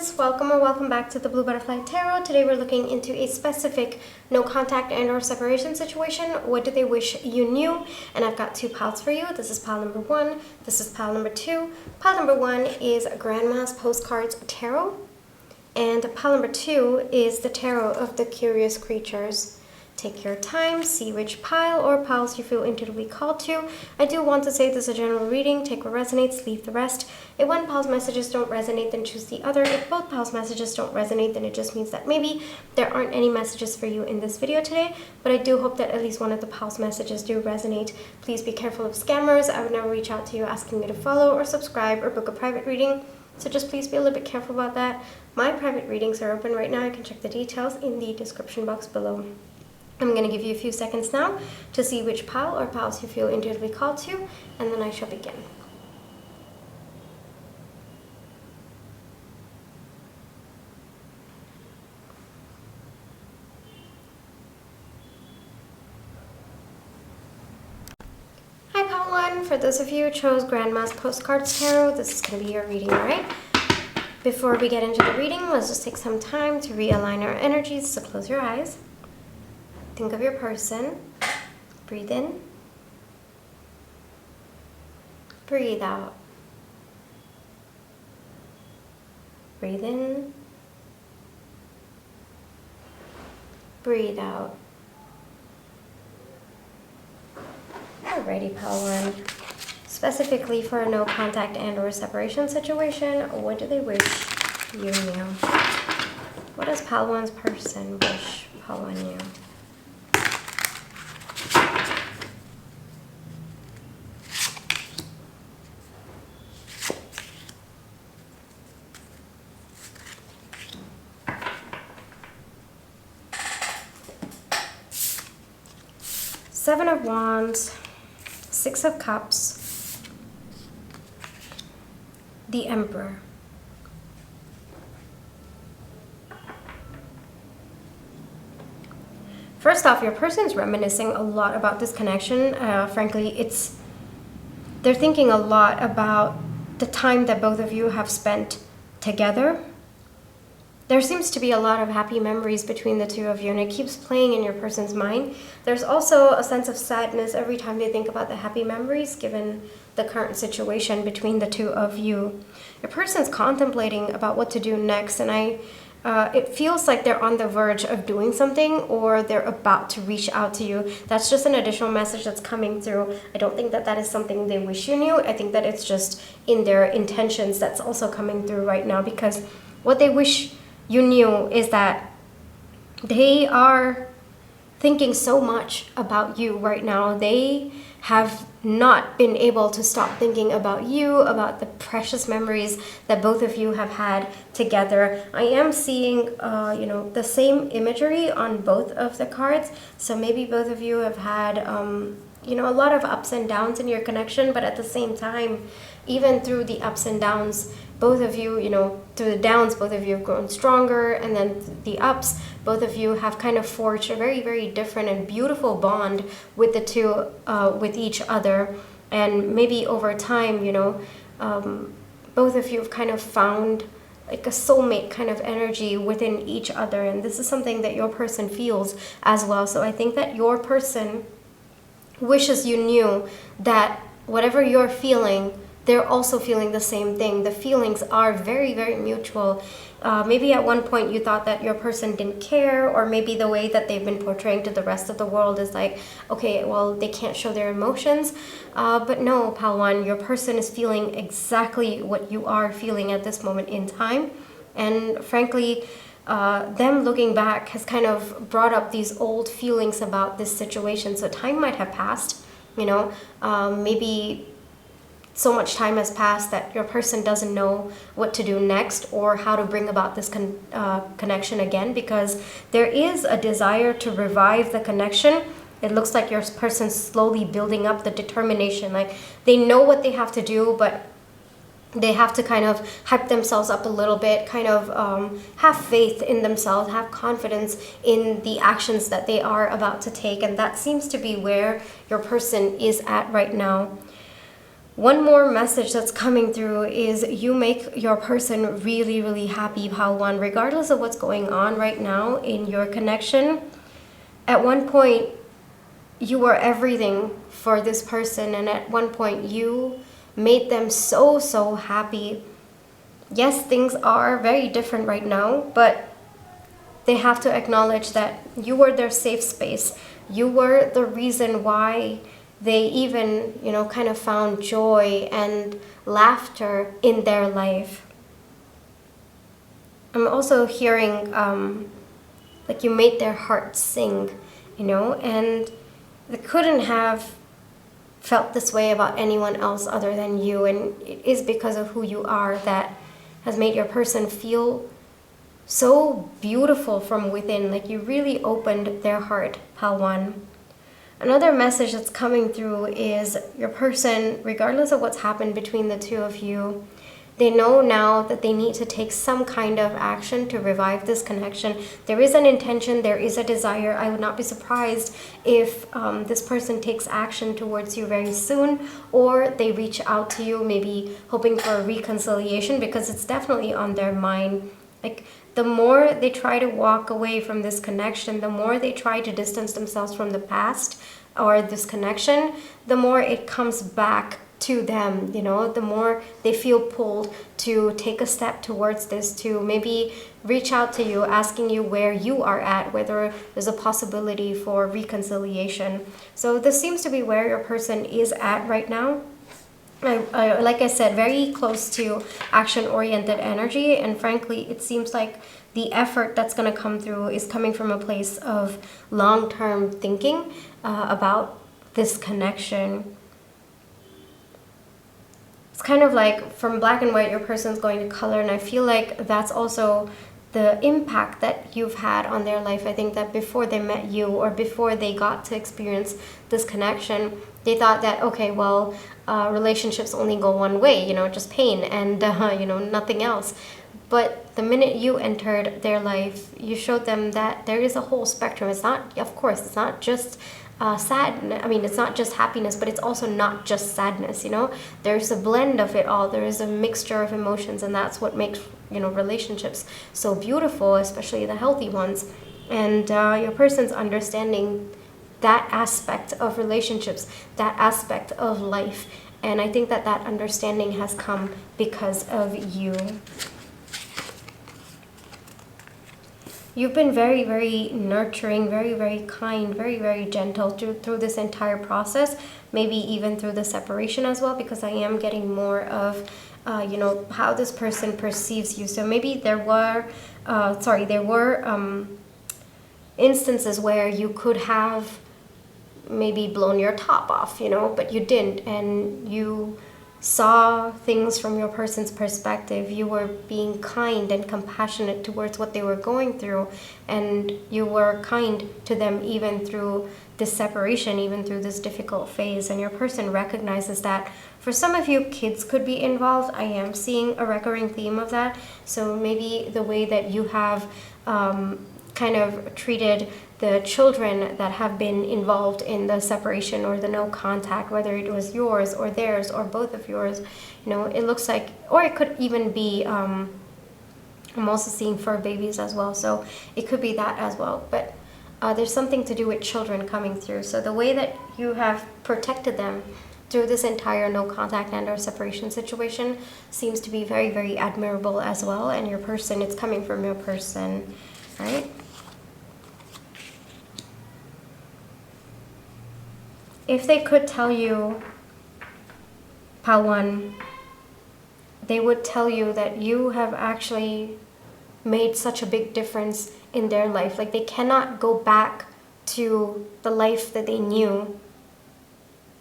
friends, welcome or welcome back to the Blue Butterfly Tarot. Today we're looking into a specific no contact and or separation situation. What do they wish you knew? And I've got two piles for you. This is pile number one. This is pile number two. Pile number one is Grandma's Postcards Tarot. And pile number two is the Tarot of the Curious Creatures. Take your time, see which pile or piles you feel intuitively called to. I do want to say this is a general reading. Take what resonates, leave the rest. If one pile's messages don't resonate, then choose the other. If both piles' messages don't resonate, then it just means that maybe there aren't any messages for you in this video today. But I do hope that at least one of the piles' messages do resonate. Please be careful of scammers. I would never reach out to you asking you to follow or subscribe or book a private reading. So just please be a little bit careful about that. My private readings are open right now. You can check the details in the description box below. I'm going to give you a few seconds now to see which pile or piles you feel intuitively called to, and then I shall begin. Hi pile one, for those of you who chose Grandma's Postcards Tarot, this is going to be your reading, alright? Before we get into the reading, let's just take some time to realign our energies, so close your eyes. Think of your person. Breathe in. Breathe out. Breathe in. Breathe out. Alrighty, pile one. Specifically for a no contact and or separation situation, what do they wish you knew? What does pile one's person wish pile one knew? Seven of Wands, Six of Cups, the Emperor. First off, your person's reminiscing a lot about this connection. Frankly, they're thinking a lot about the time that both of you have spent together. There seems to be a lot of happy memories between the two of you, and it keeps playing in your person's mind. There's also a sense of sadness every time they think about the happy memories, given the current situation between the two of you. Your person's contemplating about what to do next, and it feels like they're on the verge of doing something, or they're about to reach out to you. That's just an additional message that's coming through. I don't think that that is something they wish you knew. I think that it's just in their intentions that's also coming through right now, because what they wish you knew is that they are thinking so much about you right now. They have not been able to stop thinking about you, about the precious memories that both of you have had together. I am seeing, the same imagery on both of the cards. So maybe both of you have had, a lot of ups and downs in your connection, but at the same time, even through the ups and downs, both of you, through the downs, both of you have grown stronger, and then the ups, both of you have kind of forged a very, very different and beautiful bond with the two, with each other. And maybe over time, both of you have kind of found like a soulmate kind of energy within each other, and this is something that your person feels as well. So I think that your person wishes you knew that whatever you're feeling, they're also feeling the same thing. The feelings are very, very mutual. Maybe at one point you thought that your person didn't care, or maybe the way that they've been portraying to the rest of the world is like, okay, well, they can't show their emotions. But no, pile one, your person is feeling exactly what you are feeling at this moment in time. And frankly, them looking back has kind of brought up these old feelings about this situation. So time might have passed, maybe so much time has passed that your person doesn't know what to do next or how to bring about this connection again, because there is a desire to revive the connection. It looks like your person's slowly building up the determination. Like they know what they have to do, but they have to kind of hype themselves up a little bit, kind of have faith in themselves, have confidence in the actions that they are about to take. And that seems to be where your person is at right now. One more message that's coming through is you make your person really, really happy, pile one, regardless of what's going on right now in your connection. At one point, you were everything for this person, and at one point you made them so, so happy. Yes, things are very different right now, but they have to acknowledge that you were their safe space. You were the reason why they even, kind of found joy and laughter in their life. I'm also hearing like you made their heart sing, and they couldn't have felt this way about anyone else other than you, and it is because of who you are that has made your person feel so beautiful from within. Like you really opened their heart, pile one. Another message that's coming through is your person, regardless of what's happened between the two of you, they know now that they need to take some kind of action to revive this connection. There is an intention, there is a desire. I would not be surprised if this person takes action towards you very soon, or they reach out to you, maybe hoping for a reconciliation, because it's definitely on their mind. Like, the more they try to walk away from this connection, the more they try to distance themselves from the past or this connection, the more it comes back to them, the more they feel pulled to take a step towards this, to maybe reach out to you, asking you where you are at, whether there's a possibility for reconciliation. So this seems to be where your person is at right now. Like I said, very close to action-oriented energy, and frankly, it seems like the effort that's going to come through is coming from a place of long-term thinking about this connection. It's kind of like from black and white, your person's going to color, and I feel like that's also the impact that you've had on their life. I think that before they met you, or before they got to experience this connection, they thought that, okay, well, relationships only go one way, just pain and, nothing else. But the minute you entered their life, you showed them that there is a whole spectrum. It's not, of course, it's not just it's not just happiness, but it's also not just sadness, There's a blend of it all. There is a mixture of emotions, and that's what makes, relationships so beautiful, especially the healthy ones. And your person's understanding that aspect of relationships, that aspect of life. And I think that understanding has come because of you. You've been very, very nurturing, very, very kind, very, very gentle through this entire process, maybe even through the separation as well, because I am getting more of, how this person perceives you. So maybe there were instances where you could have maybe blown your top off, but you didn't, and you saw things from your person's perspective. You were being kind and compassionate towards what they were going through, and you were kind to them even through this separation, even through this difficult phase. And your person recognizes that. For some of you, kids could be involved. I am seeing a recurring theme of that. So maybe the way that you have kind of treated the children that have been involved in the separation or the no contact, whether it was yours or theirs or both of yours, it looks like, or it could even be, I'm also seeing fur babies as well, so it could be that as well. But there's something to do with children coming through. So the way that you have protected them through this entire no contact and or separation situation seems to be very, very admirable as well. And your person, it's coming from your person, right? If they could tell you, pile one, they would tell you that you have actually made such a big difference in their life. Like, they cannot go back to the life that they knew.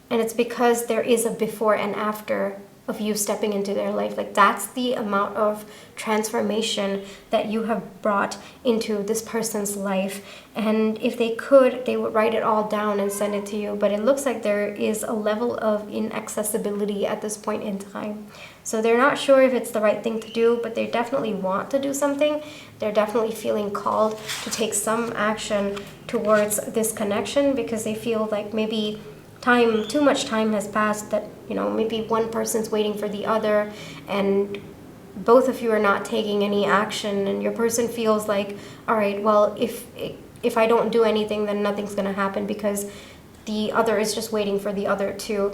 And it's because there is a before and after of you stepping into their life. Like, that's the amount of transformation that you have brought into this person's life. And if they could, they would write it all down and send it to you. But it looks like there is a level of inaccessibility at this point in time. So they're not sure if it's the right thing to do, but they definitely want to do something. They're definitely feeling called to take some action towards this connection, because they feel like maybe too much time has passed that, you know, maybe one person's waiting for the other and both of you are not taking any action, and your person feels like, all right, well, if I don't do anything, then nothing's going to happen because the other is just waiting for the other to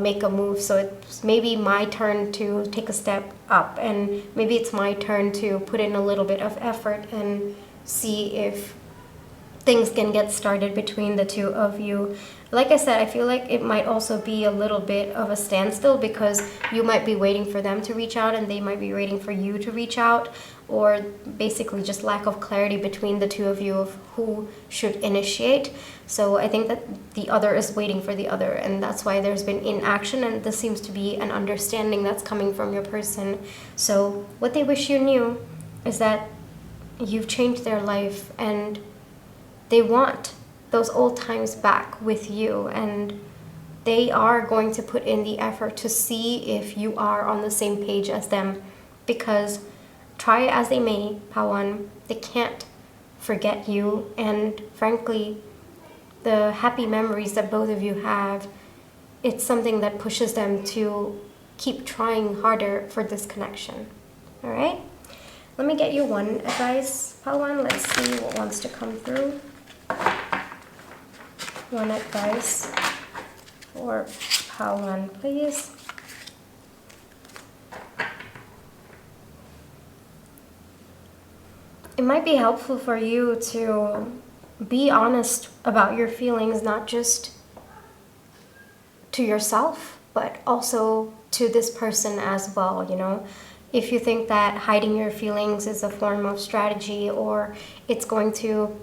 make a move. So it's maybe my turn to take a step up, and maybe it's my turn to put in a little bit of effort and see if things can get started between the two of you. Like I said, I feel like it might also be a little bit of a standstill because you might be waiting for them to reach out and they might be waiting for you to reach out, or basically just lack of clarity between the two of you of who should initiate. So I think that the other is waiting for the other, and that's why there's been inaction, and this seems to be an understanding that's coming from your person. So what they wish you knew is that you've changed their life and they want those old times back with you, and they are going to put in the effort to see if you are on the same page as them, because try as they may, Pawan, they can't forget you, and frankly, the happy memories that both of you have, it's something that pushes them to keep trying harder for this connection. All right? Let me get you one advice, Pawan. Let's see what wants to come through. One advice for Pawan, please. It might be helpful for you to be honest about your feelings, not just to yourself, but also to this person as well, you know. If you think that hiding your feelings is a form of strategy or it's going to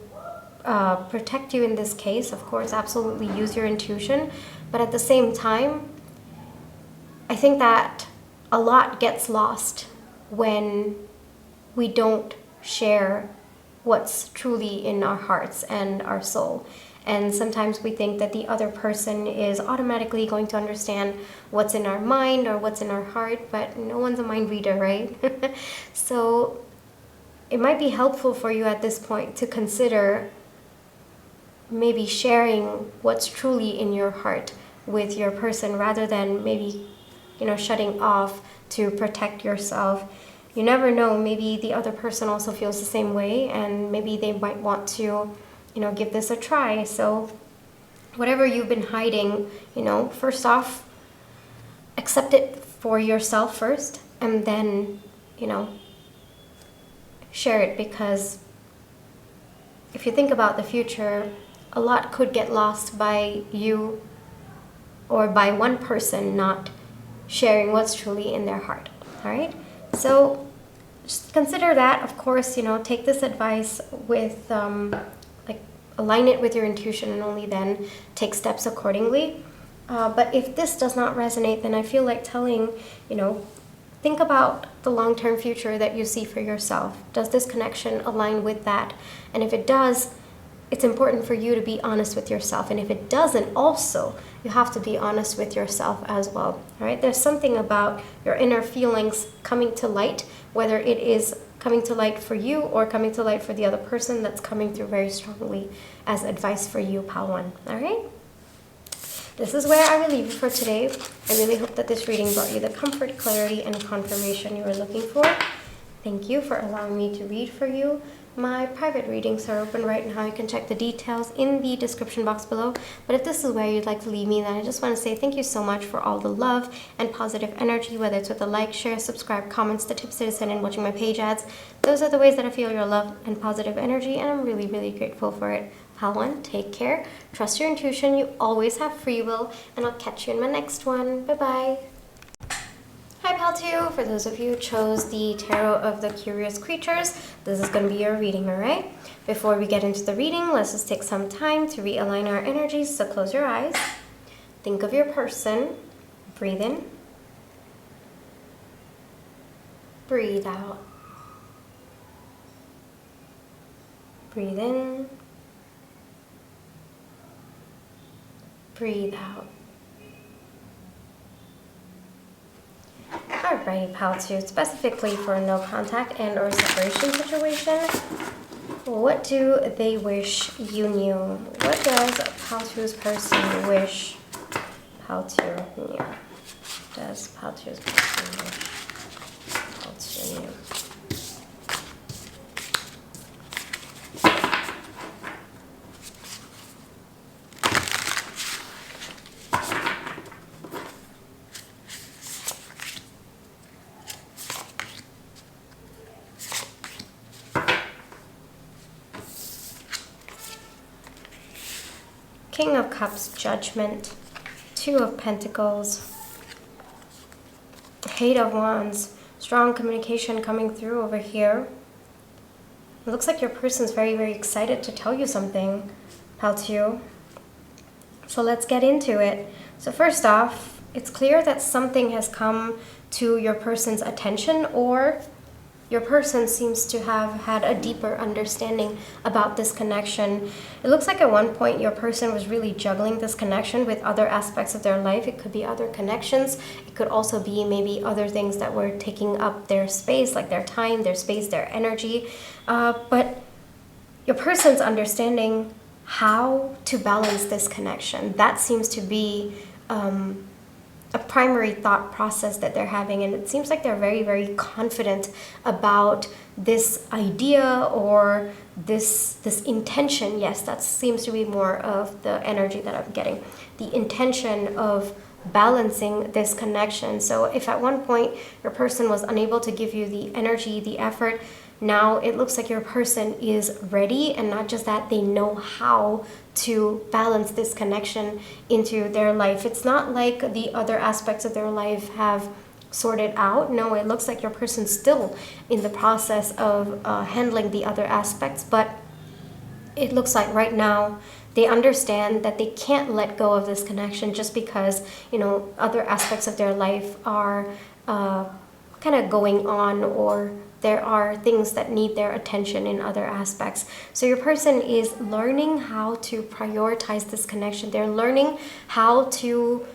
protect you in this case, of course, absolutely use your intuition. But at the same time, I think that a lot gets lost when we don't share what's truly in our hearts and our soul. And sometimes we think that the other person is automatically going to understand what's in our mind or what's in our heart, but no one's a mind reader, right? So it might be helpful for you at this point to consider maybe sharing what's truly in your heart with your person rather than maybe, you know, shutting off to protect yourself. You never know, maybe the other person also feels the same way, and maybe they might want to, you know, give this a try. So whatever you've been hiding, you know, first off, accept it for yourself first, and then, you know, share it, because if you think about the future, a lot could get lost by you or by one person not sharing what's truly in their heart. All right? So just consider that. Of course, you know, take this advice with, align it with your intuition, and only then take steps accordingly. But if this does not resonate, then I feel like telling, you know, think about the long-term future that you see for yourself. Does this connection align with that? And if it does, it's important for you to be honest with yourself. And if it doesn't, also, you have to be honest with yourself as well. All right? There's something about your inner feelings coming to light, whether it is coming to light for you or coming to light for the other person, that's coming through very strongly as advice for you, Pawan. All right? This is where I will leave you for today. I really hope that this reading brought you the comfort, clarity, and confirmation you were looking for. Thank you for allowing me to read for you. My private readings are open right now. You can check the details in the description box below. But if this is where you'd like to leave me, then I just want to say thank you so much for all the love and positive energy, whether it's with a like, share, subscribe, comments, the tips to send, and watching my page ads. Those are the ways that I feel your love and positive energy, and I'm really, really grateful for it. Pawan, take care. Trust your intuition. You always have free will, and I'll catch you in my next one. Bye-bye. Hi Pal 2, for those of you who chose the Tarot of the Curious Creatures, this is going to be your reading, alright? Before we get into the reading, let's just take some time to realign our energies, so close your eyes. Think of your person. Breathe in. Breathe out. Breathe in. Breathe out. Alrighty, Pal 2, specifically for no contact and or separation situation, what do they wish you knew? What does Pal 2's person wish how to, yeah. Does how to continue. King of Cups, Judgment, Two of Pentacles, Eight of Wands, strong communication coming through over here. It looks like your person's very, very excited to tell you something, Paltio. So let's get into it. So first off, it's clear that something has come to your person's attention, or your person seems to have had a deeper understanding about this connection. It looks like at one point your person was really juggling this connection with other aspects of their life. It could be other connections. It could also be maybe other things that were taking up their space, like their time, their space, their energy. But your person's understanding how to balance this connection. That seems to be a primary thought process that they're having, and it seems like they're very, very confident about this idea or this intention. Yes, that seems to be more of the energy that I'm getting. The intention of balancing this connection. So if at one point your person was unable to give you the energy, the effort, now it looks like your person is ready, and not just that, they know how to balance this connection into their life. It's not like the other aspects of their life have sorted out. No, it looks like your person's still in the process of handling the other aspects, but it looks like right now they understand that they can't let go of this connection just because, you know, other aspects of their life are kind of going on, or there are things that need their attention in other aspects. So your person is learning how to prioritize this connection. They're learning how to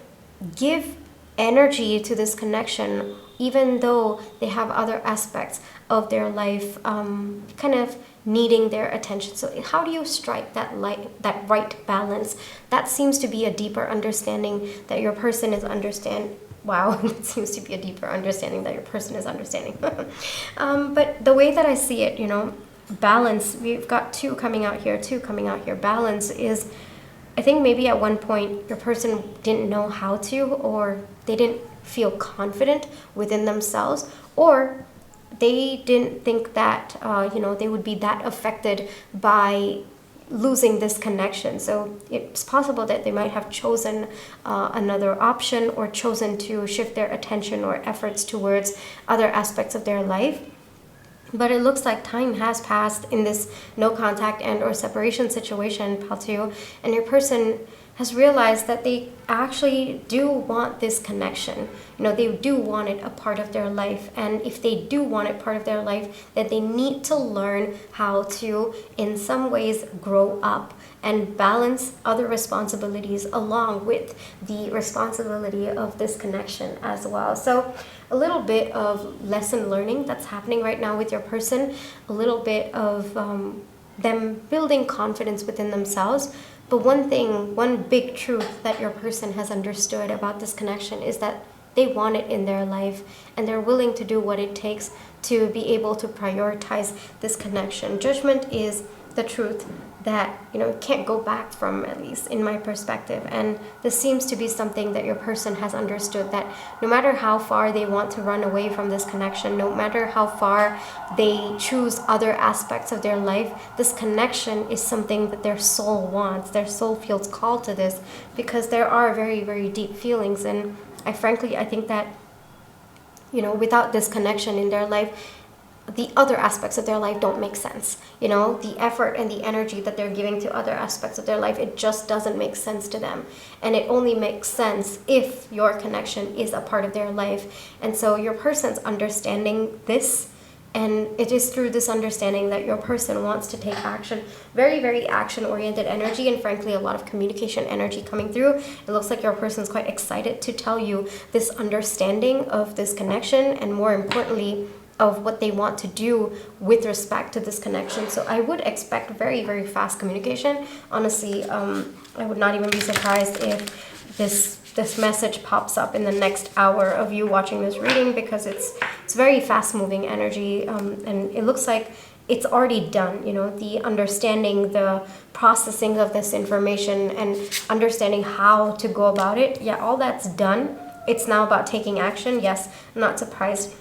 give energy to this connection, even though they have other aspects of their life kind of needing their attention. So how do you strike that right balance? That seems to be a deeper understanding that your person is understanding. Wow, it seems to be a deeper understanding that your person is understanding. But the way that I see it, you know, balance, we've got two coming out here. Balance is, I think maybe at one point your person didn't know how to, or they didn't feel confident within themselves, or they didn't think that, you know, they would be that affected by losing this connection. So it's possible that they might have chosen another option, or chosen to shift their attention or efforts towards other aspects of their life. But it looks like time has passed in this no contact and or separation situation, Paltio, and your person has realized that they actually do want this connection. You know, they do want it a part of their life. And if they do want it part of their life, that they need to learn how to, in some ways, grow up and balance other responsibilities along with the responsibility of this connection as well. So a little bit of lesson learning that's happening right now with your person, a little bit of them building confidence within themselves. But one big truth that your person has understood about this connection is that they want it in their life, and they're willing to do what it takes to be able to prioritize this connection. Judgment is the truth that, you know, can't go back from, at least in my perspective. And this seems to be something that your person has understood, that no matter how far they want to run away from this connection, no matter how far they choose other aspects of their life, this connection is something that their soul wants. Their soul feels called to this because there are very, very deep feelings. And I think that, you know, without this connection in their life, the other aspects of their life don't make sense. You know, the effort and the energy that they're giving to other aspects of their life, it just doesn't make sense to them. And it only makes sense if your connection is a part of their life. And so your person's understanding this, and it is through this understanding that your person wants to take action. Very, very action-oriented energy, and frankly, a lot of communication energy coming through. It looks like your person's quite excited to tell you this understanding of this connection, and more importantly, of what they want to do with respect to this connection. So I would expect very, very fast communication. Honestly, I would not even be surprised if this this message pops up in the next hour of you watching this reading, because it's very fast moving energy, and it looks like it's already done. You know, the understanding, the processing of this information and understanding how to go about it, yeah, all that's done. It's now about taking action. Yes, I'm not surprised.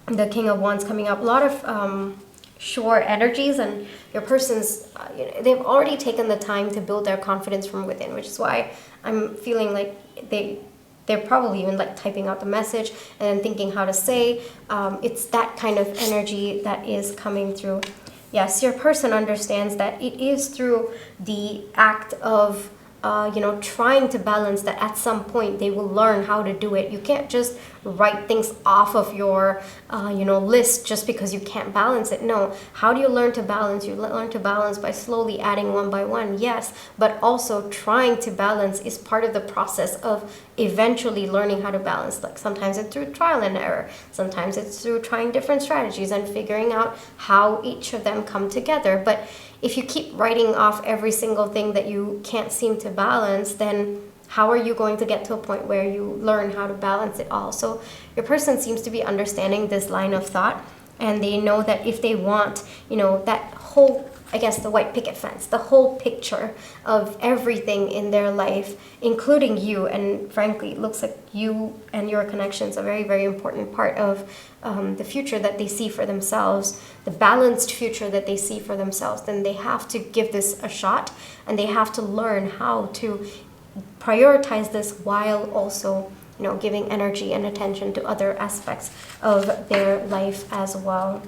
The King of Wands coming up, a lot of sure energies, and your person's you know, they've already taken the time to build their confidence from within, which is why I'm feeling like they're probably even like typing out the message and thinking how to say. It's that kind of energy that is coming through. Yes, your person understands that it is through the act of you know, trying to balance that at some point they will learn how to do it. You can't just write things off of your you know, list just because you can't balance it. No, how do you learn to balance? You learn to balance by slowly adding one by one, yes, but also trying to balance is part of the process of eventually learning how to balance. Like sometimes it's through trial and error, sometimes it's through trying different strategies and figuring out how each of them come together. But if you keep writing off every single thing that you can't seem to balance, then how are you going to get to a point where you learn how to balance it all? So your person seems to be understanding this line of thought, and they know that if they want, you know, that whole, I guess, the white picket fence, the whole picture of everything in their life, including you, and frankly, it looks like you and your connections are a very, very important part of the future that they see for themselves, the balanced future that they see for themselves, then they have to give this a shot, and they have to learn how to prioritize this while also, you know, giving energy and attention to other aspects of their life as well.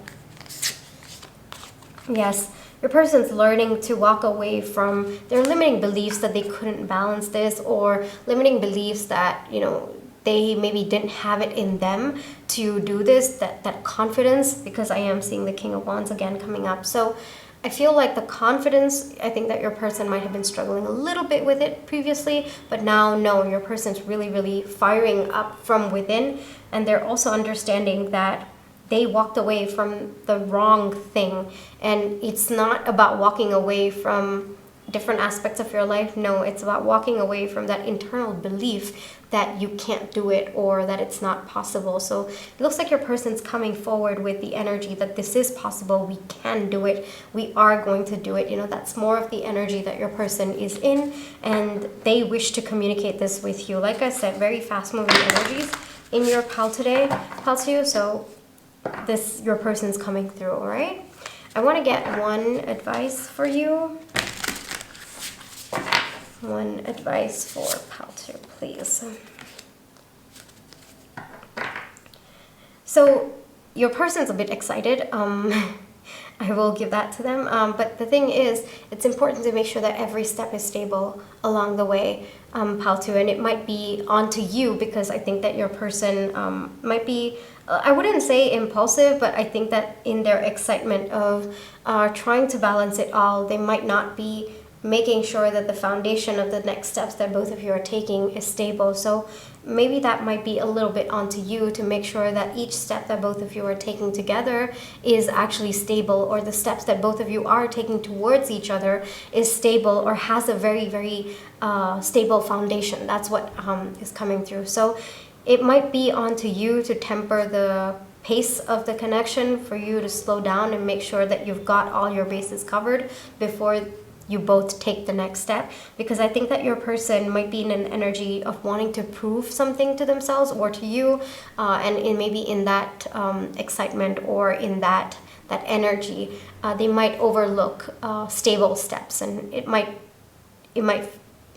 Yes, your person's learning to walk away from their limiting beliefs that they couldn't balance this, or limiting beliefs that, you know, they maybe didn't have it in them to do this, that confidence, because I am seeing the King of Wands again coming up. So I feel like the confidence, I think that your person might have been struggling a little bit with it previously, but now, no, your person's really, really firing up from within, and they're also understanding that they walked away from the wrong thing. And it's not about walking away from different aspects of your life. No, it's about walking away from that internal belief that you can't do it or that it's not possible. So it looks like your person's coming forward with the energy that this is possible, we can do it, we are going to do it. You know, that's more of the energy that your person is in, and they wish to communicate this with you. Like I said, very fast moving energies in your pal today, pal to you. So this, your person's coming through. All right, I want to get one advice for you. One advice for pal 2, please. So your person's a bit excited. I will give that to them. But the thing is, it's important to make sure that every step is stable along the way, pal 2. And it might be onto you, because I think that your person might be, I wouldn't say impulsive, but I think that in their excitement of trying to balance it all, they might not be making sure that the foundation of the next steps that both of you are taking is stable. So maybe that might be a little bit onto you to make sure that each step that both of you are taking together is actually stable, or the steps that both of you are taking towards each other is stable or has a very, very stable foundation. That's what is coming through. So it might be onto you to temper the pace of the connection, for you to slow down and make sure that you've got all your bases covered before you both take the next step. Because I think that your person might be in an energy of wanting to prove something to themselves or to you, and maybe in that excitement or in that energy, they might overlook stable steps, and it might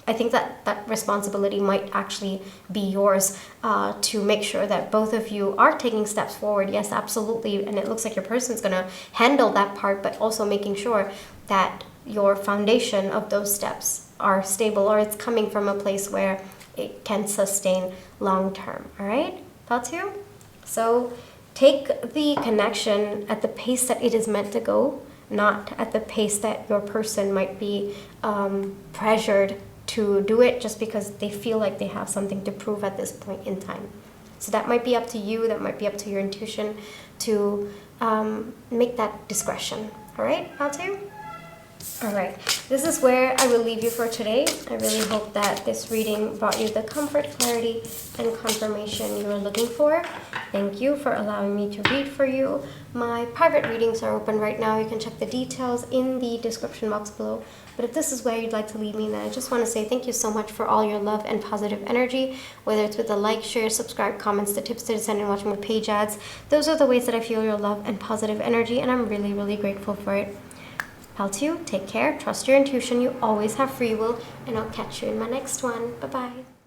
I think that responsibility might actually be yours, to make sure that both of you are taking steps forward. Yes, absolutely. And it looks like your person's going to handle that part, but also making sure that your foundation of those steps are stable, or it's coming from a place where it can sustain long term. All right, Patu? So take the connection at the pace that it is meant to go, not at the pace that your person might be pressured to do it just because they feel like they have something to prove at this point in time. So that might be up to you, that might be up to your intuition to make that discretion. All right, Patu? All right, this is where I will leave you for today. I really hope that this reading brought you the comfort, clarity, and confirmation you were looking for. Thank you for allowing me to read for you. My private readings are open right now. You can check the details in the description box below. But if this is where you'd like to leave me, then I just want to say thank you so much for all your love and positive energy, whether it's with a like, share, subscribe, comments, the tips to descend and watching more page ads. Those are the ways that I feel your love and positive energy, and I'm really, really grateful for it. Pal to you, take care, trust your intuition, you always have free will, and I'll catch you in my next one. Bye-bye.